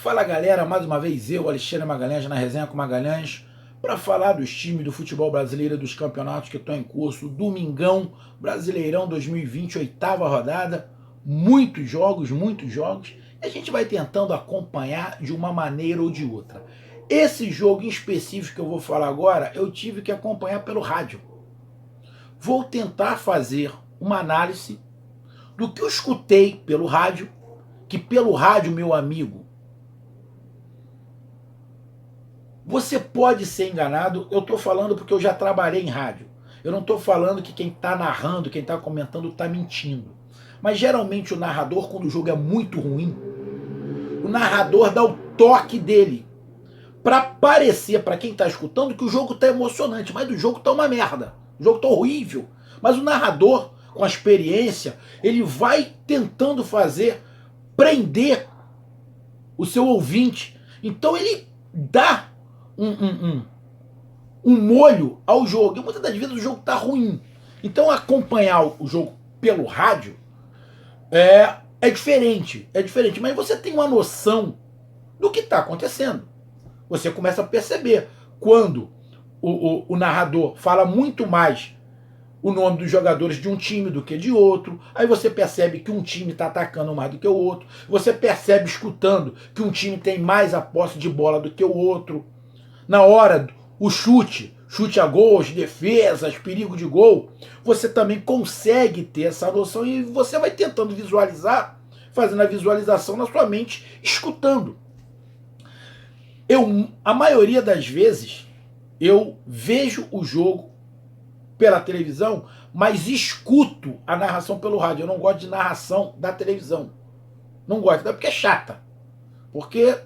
Fala galera, mais uma vez eu, Alexandre Magalhães, na Resenha com Magalhães, para falar dos times do futebol brasileiro, dos campeonatos que estão em curso. Domingão, Brasileirão 2020, oitava rodada, muitos jogos, e a gente vai tentando acompanhar de uma maneira ou de outra. Esse jogo em específico que eu vou falar agora, eu tive que acompanhar pelo rádio. Vou tentar fazer uma análise do que eu escutei pelo rádio, que pelo rádio, meu amigo, você pode ser enganado. Eu estou falando porque eu já trabalhei em rádio. Eu não estou falando que quem está narrando, quem está comentando está mentindo. Mas geralmente o narrador, quando o jogo é muito ruim, o narrador dá o toque dele para parecer para quem está escutando que o jogo está emocionante, mas o jogo está uma merda. O jogo está horrível. Mas o narrador, com a experiência, ele vai tentando prender o seu ouvinte. Então ele dá um molho ao jogo. E muitas das vezes o jogo está ruim. Então acompanhar o jogo pelo rádio é diferente. É diferente. Mas você tem uma noção do que está acontecendo. Você começa a perceber quando o narrador fala muito mais o nome dos jogadores de um time do que de outro. Aí você percebe que um time está atacando mais do que o outro. Você percebe, escutando, que um time tem mais a posse de bola do que o outro. Na hora, o chute a gols, defesas, perigo de gol, você também consegue ter essa noção e você vai tentando visualizar, fazendo a visualização na sua mente, escutando. A maioria das vezes, eu vejo o jogo pela televisão, mas escuto a narração pelo rádio. Eu não gosto de narração da televisão. Não gosto, porque é chata. Porque,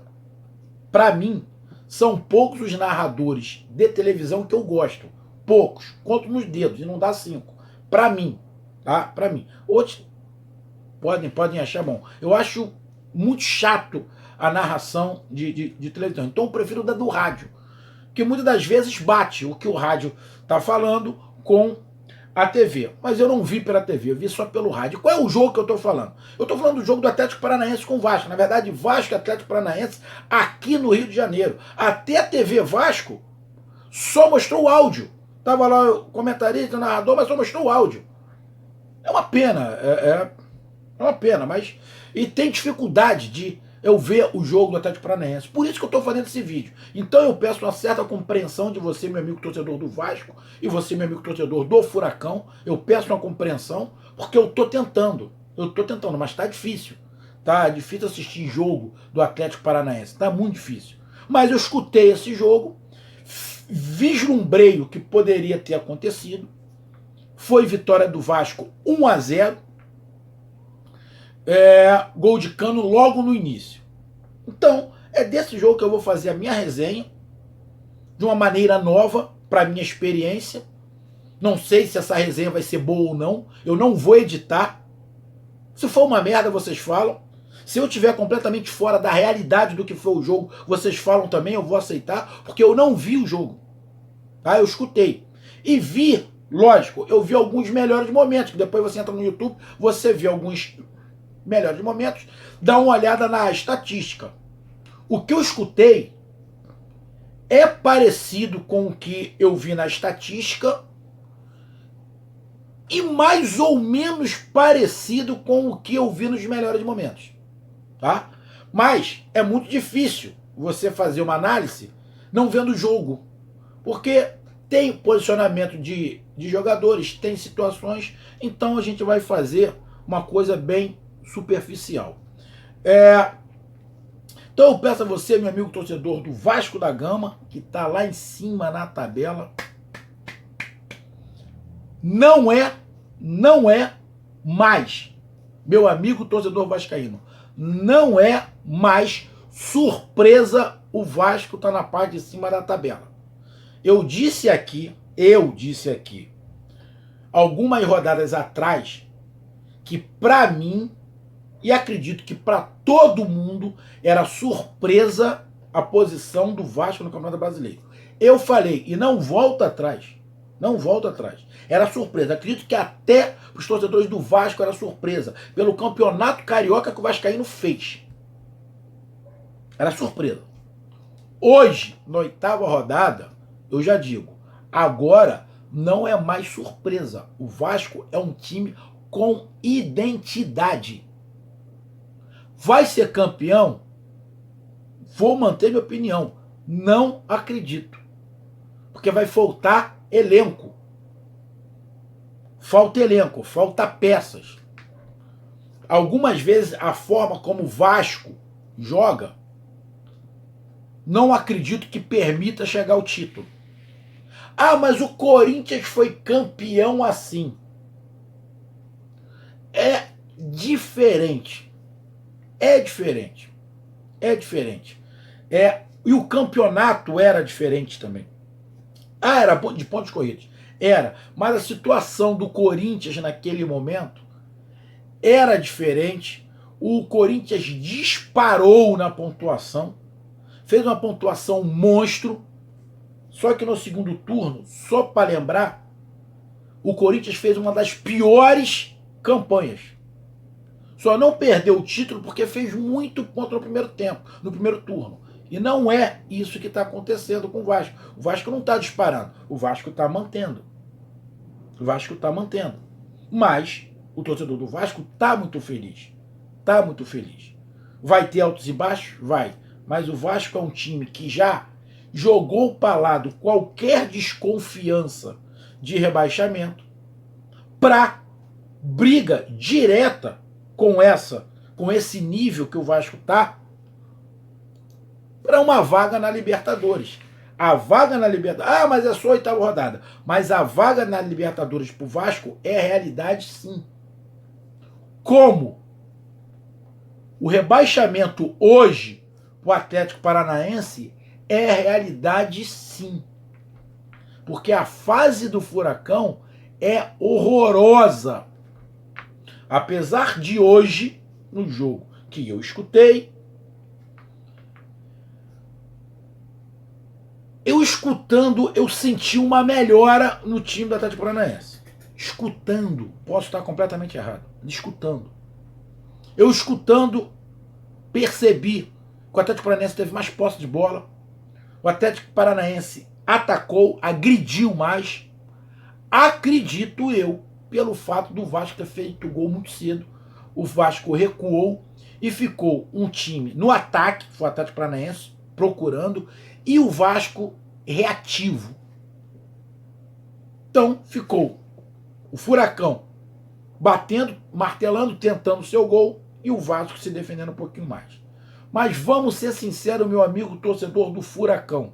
para mim, são poucos os narradores de televisão que eu gosto. Poucos. Conto nos dedos, e não dá 5. Para mim. Tá? Para mim. Outros podem achar bom. Eu acho muito chato a narração de televisão. Então eu prefiro da do rádio. Que muitas das vezes bate o que o rádio está falando com a TV. Mas eu não vi pela TV, eu vi só pelo rádio. Qual é o jogo que eu estou falando? Eu estou falando do jogo do Atlético Paranaense com o Vasco. Na verdade, Vasco e Atlético Paranaense aqui no Rio de Janeiro. Até a TV Vasco só mostrou o áudio. Tava lá o comentarista, o narrador, mas só mostrou o áudio. É uma pena, é uma pena, mas... E tem dificuldade de eu ver o jogo do Atlético Paranaense. Por isso que eu estou fazendo esse vídeo. Então eu peço uma certa compreensão de você, meu amigo torcedor do Vasco, e você, meu amigo torcedor do Furacão. Eu peço uma compreensão, porque eu estou tentando. Mas está difícil. Tá difícil assistir jogo do Atlético Paranaense. Está muito difícil. Mas eu escutei esse jogo, vislumbrei o que poderia ter acontecido. Foi vitória do Vasco 1-0. Gol de Cano logo no início. Então, é desse jogo que eu vou fazer a minha resenha, de uma maneira nova, para minha experiência. Não sei se essa resenha vai ser boa ou não. Eu não vou editar. Se for uma merda, vocês falam. Se eu estiver completamente fora da realidade do que foi o jogo, vocês falam também, eu vou aceitar, porque eu não vi o jogo. Tá? Eu escutei. E vi, lógico, eu vi alguns melhores momentos, que depois você entra no YouTube, você vê alguns melhores momentos, dá uma olhada na estatística. O que eu escutei é parecido com o que eu vi na estatística e mais ou menos parecido com o que eu vi nos melhores momentos. Tá? Mas é muito difícil você fazer uma análise não vendo o jogo, porque tem posicionamento de jogadores, tem situações, então a gente vai fazer uma coisa bem superficial. Então eu peço a você, meu amigo torcedor do Vasco da Gama, que está lá em cima na tabela, não é mais, meu amigo torcedor vascaíno, não é mais surpresa o Vasco estar na parte de cima da tabela. Eu disse aqui, algumas rodadas atrás, que para mim, e acredito que para todo mundo, era surpresa a posição do Vasco no Campeonato Brasileiro. Eu falei, e não volto atrás, era surpresa. Acredito que até os torcedores do Vasco era surpresa, pelo Campeonato Carioca que o vascaíno fez. Era surpresa. Hoje, na 8ª rodada, eu já digo, agora não é mais surpresa. O Vasco é um time com identidade. Vai ser campeão? Vou manter minha opinião. Não acredito. Porque vai faltar elenco. Falta elenco, falta peças. Algumas vezes a forma como o Vasco joga, não acredito que permita chegar ao título. Ah, mas o Corinthians foi campeão assim. É diferente. É diferente. É diferente. E o campeonato era diferente também. Ah, era de pontos corridos. Era. Mas a situação do Corinthians naquele momento era diferente. O Corinthians disparou na pontuação. Fez uma pontuação monstro. Só que no segundo turno, só para lembrar, o Corinthians fez uma das piores campanhas. Só não perdeu o título porque fez muito ponto no primeiro tempo, no primeiro turno. E não é isso que está acontecendo com o Vasco. O Vasco não está disparando, o Vasco está mantendo. O Vasco está mantendo. Mas o torcedor do Vasco está muito feliz. Está muito feliz. Vai ter altos e baixos? Vai. Mas o Vasco é um time que já jogou para lado qualquer desconfiança de rebaixamento para briga direta com esse nível que o Vasco está para uma vaga na Libertadores. A vaga na Libertadores... Ah, mas é só a 8ª rodada. Mas a vaga na Libertadores pro Vasco é realidade, sim. Como o rebaixamento hoje pro Atlético Paranaense é realidade, sim. Porque a fase do Furacão é horrorosa. Apesar de hoje, no jogo que eu escutei, eu senti uma melhora no time do Atlético Paranaense. Escutando, posso estar completamente errado, escutando. Eu escutando, percebi que o Atlético Paranaense teve mais posse de bola, o Atlético Paranaense atacou, agrediu mais. Acredito eu, pelo fato do Vasco ter feito o gol muito cedo, o Vasco recuou e ficou um time no ataque, foi o Atlético Paranaense, procurando, e o Vasco reativo. Então ficou o Furacão batendo, martelando, tentando seu gol, e o Vasco se defendendo um pouquinho mais. Mas vamos ser sinceros, meu amigo torcedor do Furacão.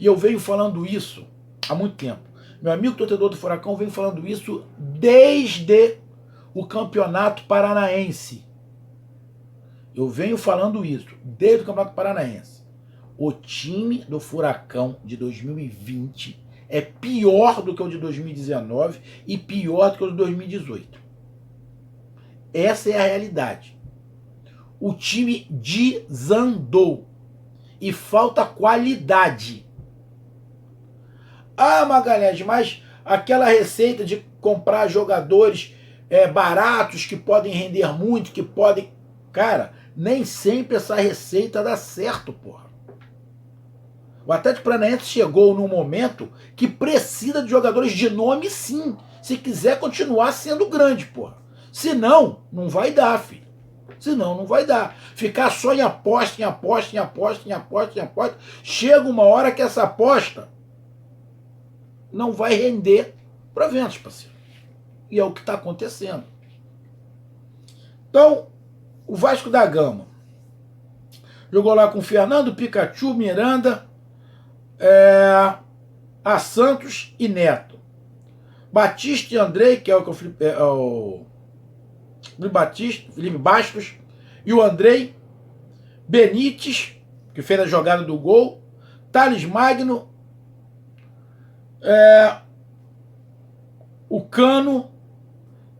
E eu venho falando isso há muito tempo. Meu amigo torcedor do Furacão vem falando isso desde o Campeonato Paranaense. Eu venho falando isso desde o Campeonato Paranaense. O time do Furacão de 2020 é pior do que o de 2019 e pior do que o de 2018. Essa é a realidade. O time desandou e falta qualidade. Ah, Magalhães, mas aquela receita de comprar jogadores baratos que podem render muito, que podem... Cara, nem sempre essa receita dá certo, porra. O Atlético Paranaense chegou num momento que precisa de jogadores de nome, sim, se quiser continuar sendo grande, porra. Senão, não vai dar, filho. Senão, não vai dar. Ficar só em aposta, em aposta, em aposta, em aposta, em aposta. Chega uma hora que essa aposta não vai render para vendas, parceiro. E é o que está acontecendo. Então, o Vasco da Gama jogou lá com Fernando, Pikachu, Miranda, a Santos e Neto. Batista e Andrei, que é o Felipe Bastos, e o Andrei, Benítez, que fez a jogada do gol, Thales Magno, o Cano,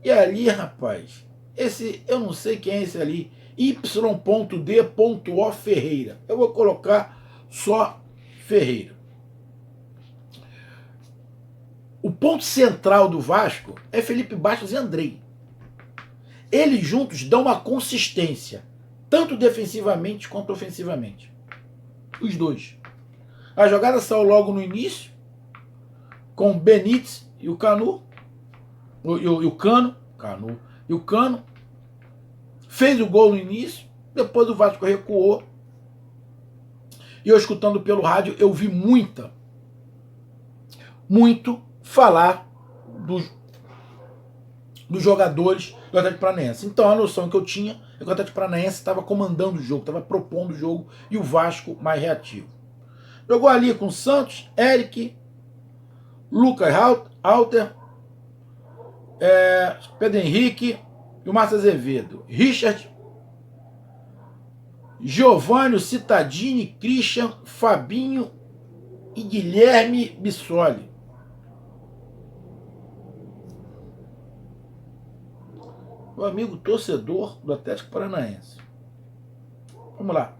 e ali, rapaz, eu não sei quem é esse ali, Y.D.O. Ferreira. Eu vou colocar só Ferreira. O ponto central do Vasco é Felipe Bastos e Andrei. Eles juntos dão uma consistência tanto defensivamente quanto ofensivamente. Os dois. A jogada saiu logo no início, com o Benítez e o Cano. E o Cano fez o gol no início, depois o Vasco recuou. E eu, escutando pelo rádio, eu vi muito falar dos jogadores do Atlético Paranaense. Então a noção que eu tinha é que o Atlético Paranaense estava comandando o jogo, estava propondo o jogo, e o Vasco mais reativo. Jogou ali com Santos, Eric, Lucas Halter, Pedro Henrique e o Márcio Azevedo. Richard, Giovanni, Cittadini, Christian, Fabinho e Guilherme Bissoli. Meu amigo torcedor do Atlético Paranaense. Vamos lá.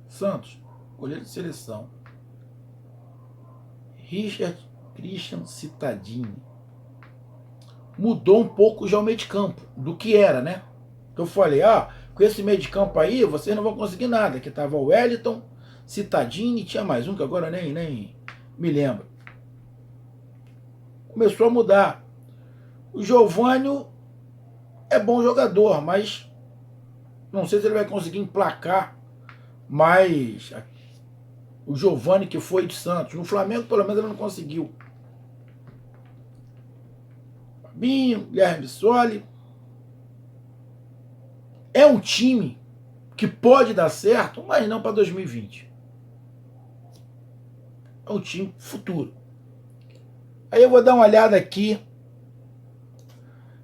Santos, goleiro de seleção. Richard, Christian, Cittadini. Mudou um pouco já o meio de campo do que era, né? Eu falei, com esse meio de campo aí, vocês não vão conseguir nada. Que tava o Wellington, Cittadini, tinha mais um que agora nem me lembro. Começou a mudar. O Giovanni é bom jogador, mas não sei se ele vai conseguir emplacar mais o Giovanni que foi de Santos. No Flamengo, pelo menos, ele não conseguiu. Fabinho, Guilherme Bissoli. É um time que pode dar certo, mas não para 2020. É um time futuro. Aí eu vou dar uma olhada aqui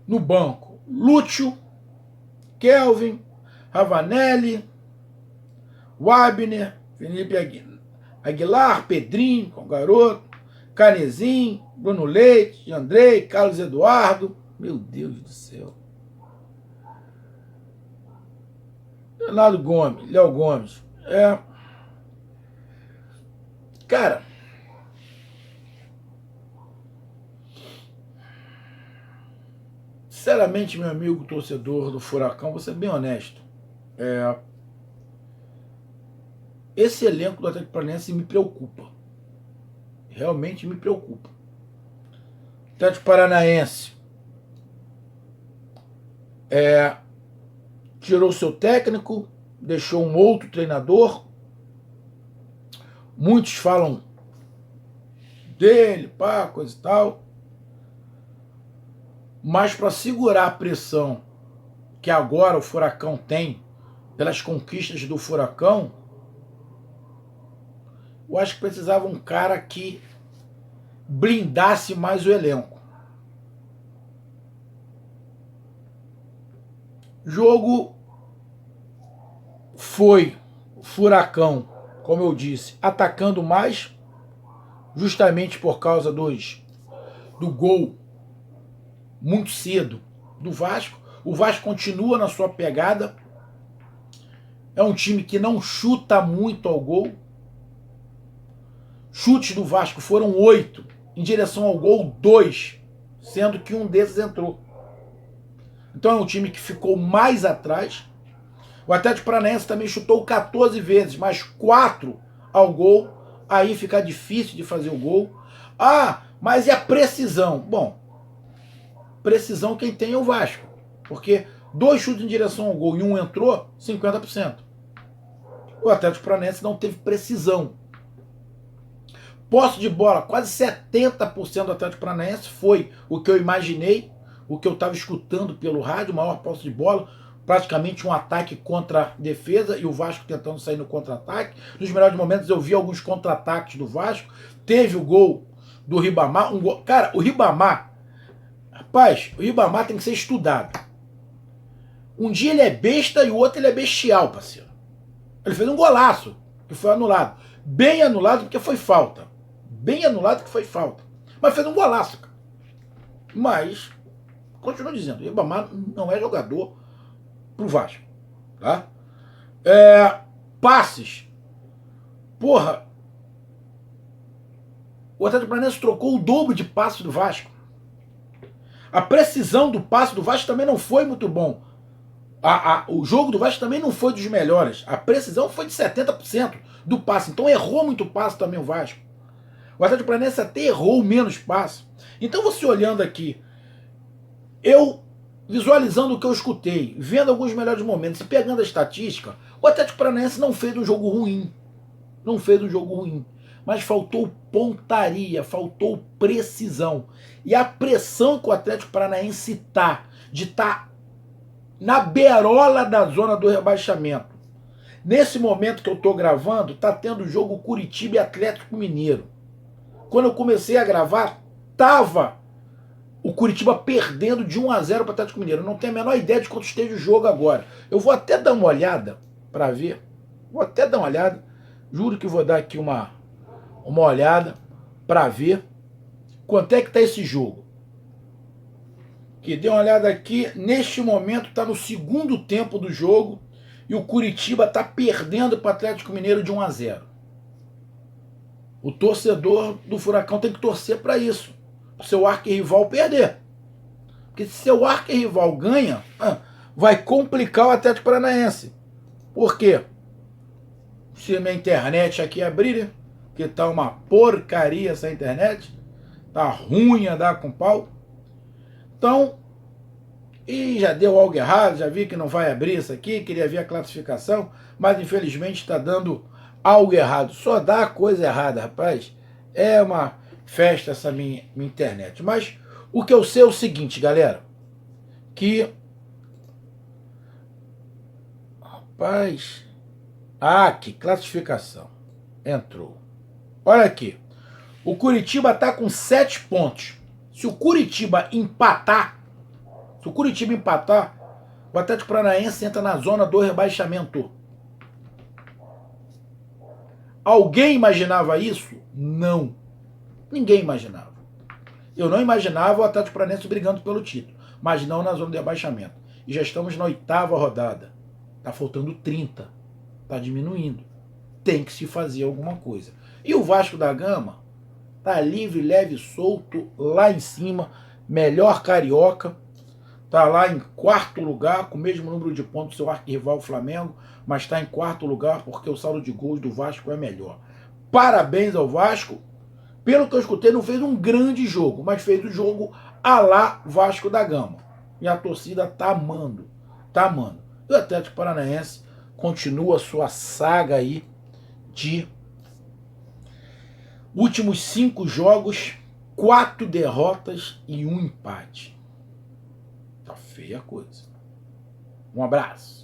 no banco. Lúcio, Kelvin, Ravanelli, Wagner, Felipe Aguilar, Pedrinho, com o garoto, Canezinho, Bruno Leite, Andrei, Carlos Eduardo. Meu Deus do céu. Leonardo Gomes, Léo Gomes. Cara, sinceramente, meu amigo torcedor do Furacão, vou ser bem honesto. Esse elenco do Atlético Paranaense me preocupa. Realmente me preocupa. Atlético Paranaense tirou seu técnico, deixou um outro treinador. Muitos falam dele, coisa e tal. Mas para segurar a pressão que agora o Furacão tem pelas conquistas do Furacão, eu acho que precisava um cara que blindasse mais o elenco. Jogo foi o Furacão, como eu disse, atacando mais, justamente por causa do gol muito cedo do Vasco. O Vasco continua na sua pegada. É um time que não chuta muito ao gol. Chutes do Vasco foram 8, em direção ao gol 2, sendo que um desses entrou. Então é um time que ficou mais atrás. O Atlético Paranaense também chutou 14 vezes, mas 4 ao gol. Aí fica difícil de fazer o gol. Mas e a precisão? Bom, precisão quem tem é o Vasco. Porque 2 chutes em direção ao gol e um entrou, 50%. O Atlético Paranaense não teve precisão. Posse de bola, quase 70% do Atlético Paranaense foi o que eu imaginei, o que eu estava escutando pelo rádio, maior posse de bola, praticamente um ataque contra a defesa e o Vasco tentando sair no contra-ataque. Nos melhores momentos eu vi alguns contra-ataques do Vasco. Teve o gol do Ribamar. Cara, o Ribamar, rapaz, o Ribamar tem que ser estudado. Um dia ele é besta e o outro ele é bestial, parceiro. Ele fez um golaço que foi anulado. Bem anulado porque foi falta. Bem anulado que foi falta. Mas fez um golaço, cara. Mas, continuo dizendo, o Ribamar não é jogador pro Vasco. Tá? Passes. Porra. O Atlético Paranaense trocou o dobro de passes do Vasco. A precisão do passe do Vasco também não foi muito bom. O jogo do Vasco também não foi dos melhores. A precisão foi de 70% do passe. Então errou muito passe também o Vasco. O Atlético Paranaense até errou menos passe. Então você olhando aqui, eu visualizando o que eu escutei, vendo alguns melhores momentos e pegando a estatística, o Atlético Paranaense não fez um jogo ruim. Não fez um jogo ruim. Mas faltou pontaria, faltou precisão. E a pressão que o Atlético Paranaense tá, de estar na beirola da zona do rebaixamento. Nesse momento que eu tô gravando, tá tendo o jogo Curitiba e Atlético Mineiro. Quando eu comecei a gravar, tava o Curitiba perdendo de 1-0 para o Atlético Mineiro. Eu não tenho a menor ideia de quanto esteja o jogo agora. Eu vou até dar uma olhada para ver. Vou até dar uma olhada. Juro que vou dar aqui uma olhada para ver quanto é que tá esse jogo. Que dê uma olhada aqui. Neste momento está no segundo tempo do jogo e o Curitiba está perdendo para o Atlético Mineiro de 1-0. O torcedor do Furacão tem que torcer para isso. Para o seu arquirrival perder. Porque se seu arquirrival ganha, vai complicar o Atlético Paranaense. Por quê? Se minha internet aqui abrir, que tá uma porcaria essa internet, tá ruim a dar com pau. Então, e já deu algo errado, já vi que não vai abrir isso aqui, queria ver a classificação, mas infelizmente está dando algo errado. Só dá coisa errada, rapaz. É uma festa essa minha internet. Mas o que eu sei é o seguinte, galera, que... Rapaz... que classificação. Entrou. Olha aqui. O Curitiba está com 7 pontos. Se o Curitiba empatar, o Atlético Paranaense entra na zona do rebaixamento. Alguém imaginava isso? Não. Ninguém imaginava. Eu não imaginava o Atlético Paranaense brigando pelo título, mas não na zona de rebaixamento. E já estamos na 8ª rodada. Tá faltando 30. Tá diminuindo. Tem que se fazer alguma coisa. E o Vasco da Gama tá livre, leve, solto, lá em cima, melhor carioca. Tá lá em 4º lugar, com o mesmo número de pontos do seu arquirrival Flamengo, mas está em 4º lugar porque o saldo de gols do Vasco é melhor. Parabéns ao Vasco. Pelo que eu escutei, não fez um grande jogo, mas fez o jogo à lá Vasco da Gama. E a torcida tá amando. Tá amando. E o Atlético Paranaense continua sua saga aí de últimos 5 jogos, 4 derrotas e 1 empate. Tá feia a coisa. Um abraço.